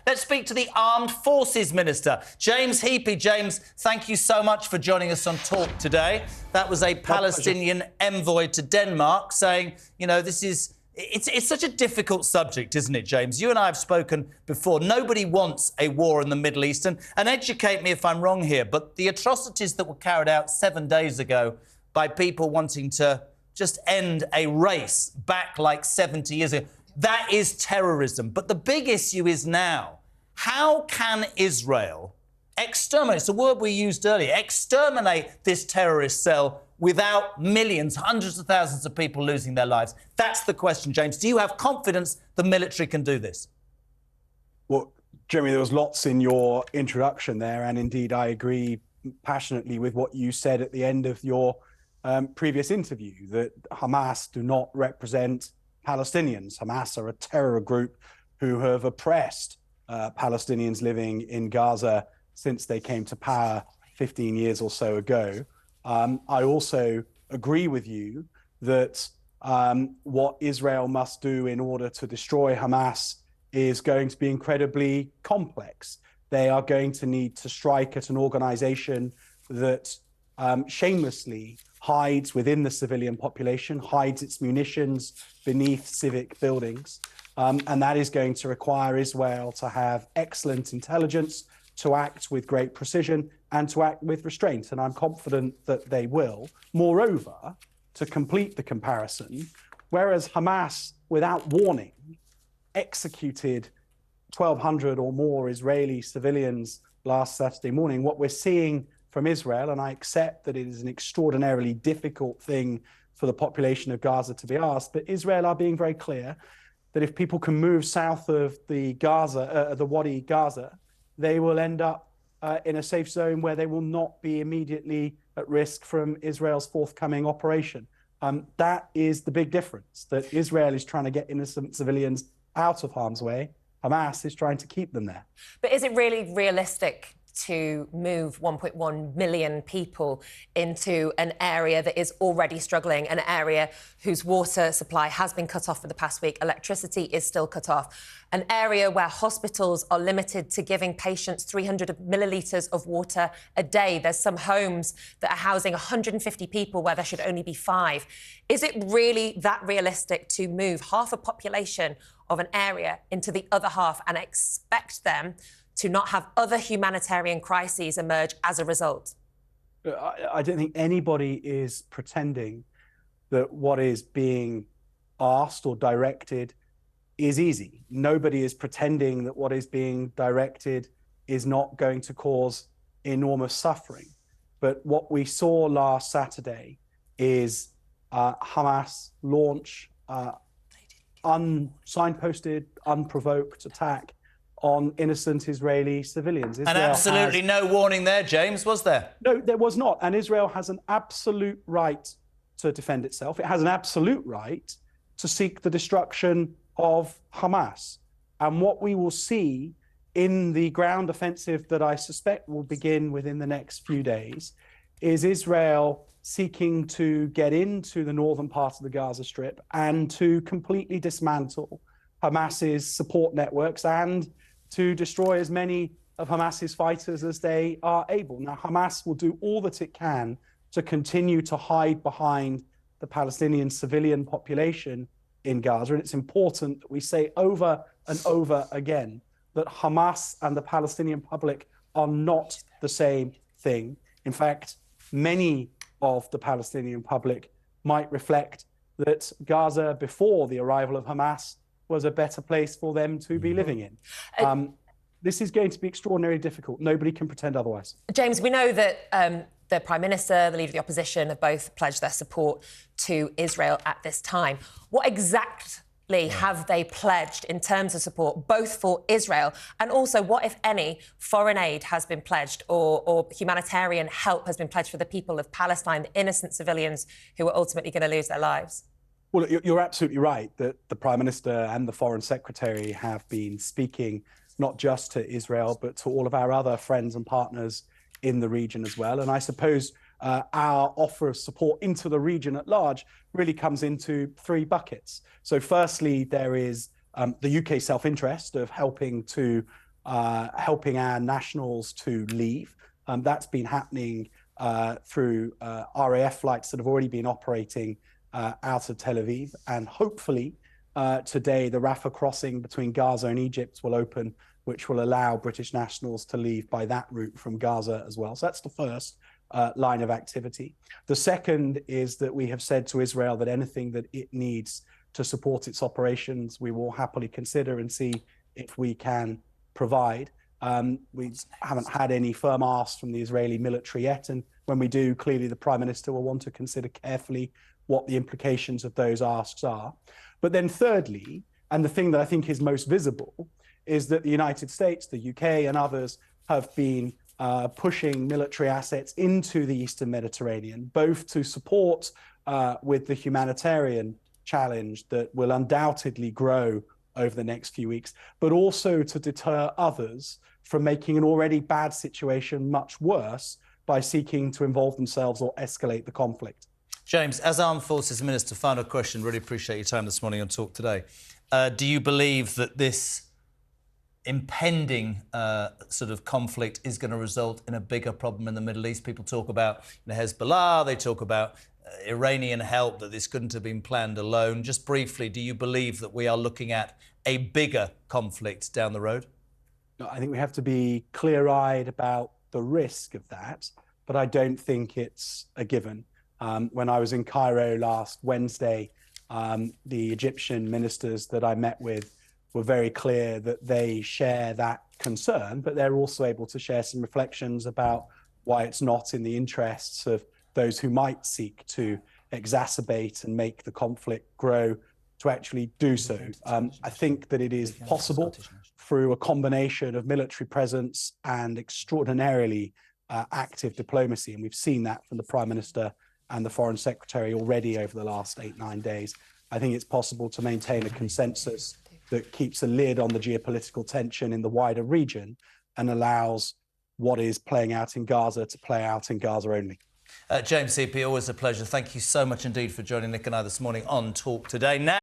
Let's speak to the Armed Forces Minister, James Heappey. James, thank you so much for joining us on Talk today. That was a Palestinian envoy to Denmark saying, you know, this is... It's such a difficult subject, isn't it, James? You and I have spoken before. Nobody wants a war in the Middle East. And educate me if I'm wrong here, but the atrocities that were carried out 7 days ago by people wanting to just end a race back like 70 years ago, that is terrorism. But the big issue is now, how can Israel exterminate, it's a word we used earlier, exterminate this terrorist cell without millions, hundreds of thousands of people losing their lives? That's the question, James. Do you have confidence the military can do this? Well, Jeremy, there was lots in your introduction there, and indeed I agree passionately with what you said at the end of your previous interview, that Hamas do not represent Palestinians. Hamas are a terror group who have oppressed Palestinians living in Gaza since they came to power 15 years or so ago. I also agree with you that what Israel must do in order to destroy Hamas is going to be incredibly complex. They are going to need to strike at an organization that shamelessly hides within the civilian population, hides its munitions beneath civic buildings. And that is going to require Israel to have excellent intelligence, to act with great precision and to act with restraint. And I'm confident that they will. Moreover, to complete the comparison, whereas Hamas, without warning, executed 1,200 or more Israeli civilians last Saturday morning, what we're seeing from Israel, and I accept that it is an extraordinarily difficult thing for the population of Gaza to be asked, but Israel are being very clear that if people can move south of the Wadi Gaza, they will end up in a safe zone where they will not be immediately at risk from Israel's forthcoming operation. That is the big difference, that Israel is trying to get innocent civilians out of harm's way. Hamas is trying to keep them there. But is it really realistic to move 1.1 million people into an area that is already struggling, an area whose water supply has been cut off for the past week, electricity is still cut off, an area where hospitals are limited to giving patients 300 millilitres of water a day? There's some homes that are housing 150 people where there should only be 5. Is it really that realistic to move half a population of an area into the other half and expect them to not have other humanitarian crises emerge as a result? I don't think anybody is pretending that what is being asked or directed is easy. Nobody is pretending that what is being directed is not going to cause enormous suffering. But what we saw last Saturday is Hamas launch un-signposted, unprovoked attack on innocent Israeli civilians. And absolutely no warning there, James, was there? No, there was not. And Israel has an absolute right to defend itself. It has an absolute right to seek the destruction of Hamas. And what we will see in the ground offensive that I suspect will begin within the next few days is Israel seeking to get into the northern part of the Gaza Strip and to completely dismantle Hamas's support networks and to destroy as many of Hamas's fighters as they are able. Now, Hamas will do all that it can to continue to hide behind the Palestinian civilian population in Gaza. And it's important that we say over and over again that Hamas and the Palestinian public are not the same thing. In fact, many of the Palestinian public might reflect that Gaza, before the arrival of Hamas, was a better place for them to be living in. This is going to be extraordinarily difficult. Nobody can pretend otherwise. James, we know that the Prime Minister, the Leader of the Opposition have both pledged their support to Israel at this time. What exactly have they pledged in terms of support, both for Israel and also what, if any, foreign aid has been pledged or humanitarian help has been pledged for the people of Palestine, the innocent civilians who are ultimately going to lose their lives? Well, you're absolutely right that the Prime Minister and the Foreign Secretary have been speaking not just to Israel, but to all of our other friends and partners in the region as well. And I suppose our offer of support into the region at large really comes into 3 buckets. So firstly, there is the UK self-interest of helping to helping our nationals to leave. That's been happening through RAF flights that have already been operating out of Tel Aviv. And hopefully today, the Rafah crossing between Gaza and Egypt will open, which will allow British nationals to leave by that route from Gaza as well. So that's the first line of activity. The second is that we have said to Israel that anything that it needs to support its operations, we will happily consider and see if we can provide. We haven't had any firm asks from the Israeli military yet, and when we do, clearly the Prime Minister will want to consider carefully what the implications of those asks are. But then thirdly, and the thing that I think is most visible, is that the United States, the UK and others have been pushing military assets into the Eastern Mediterranean, both to support with the humanitarian challenge that will undoubtedly grow over the next few weeks, but also to deter others from making an already bad situation much worse by seeking to involve themselves or escalate the conflict. James, as Armed Forces Minister, final question. Really appreciate your time this morning on Talk Today. Do you believe that this impending sort of conflict is going to result in a bigger problem in the Middle East? People talk about Hezbollah, they talk about Iranian help, that this couldn't have been planned alone. Just briefly, do you believe that we are looking at a bigger conflict down the road? I think we have to be clear-eyed about the risk of that, but I don't think it's a given. When I was in Cairo last Wednesday, the Egyptian ministers that I met with were very clear that they share that concern, but they're also able to share some reflections about why it's not in the interests of those who might seek to exacerbate and make the conflict grow to actually do so. I think that it is possible through a combination of military presence and extraordinarily active diplomacy, and we've seen that from the Prime Minister and the Foreign Secretary already over the last 8-9 days. I think it's possible to maintain a consensus that keeps a lid on the geopolitical tension in the wider region and allows what is playing out in Gaza to play out in Gaza only. James Heappey, always a pleasure. Thank you so much indeed for joining Nick and I this morning on Talk Today. Now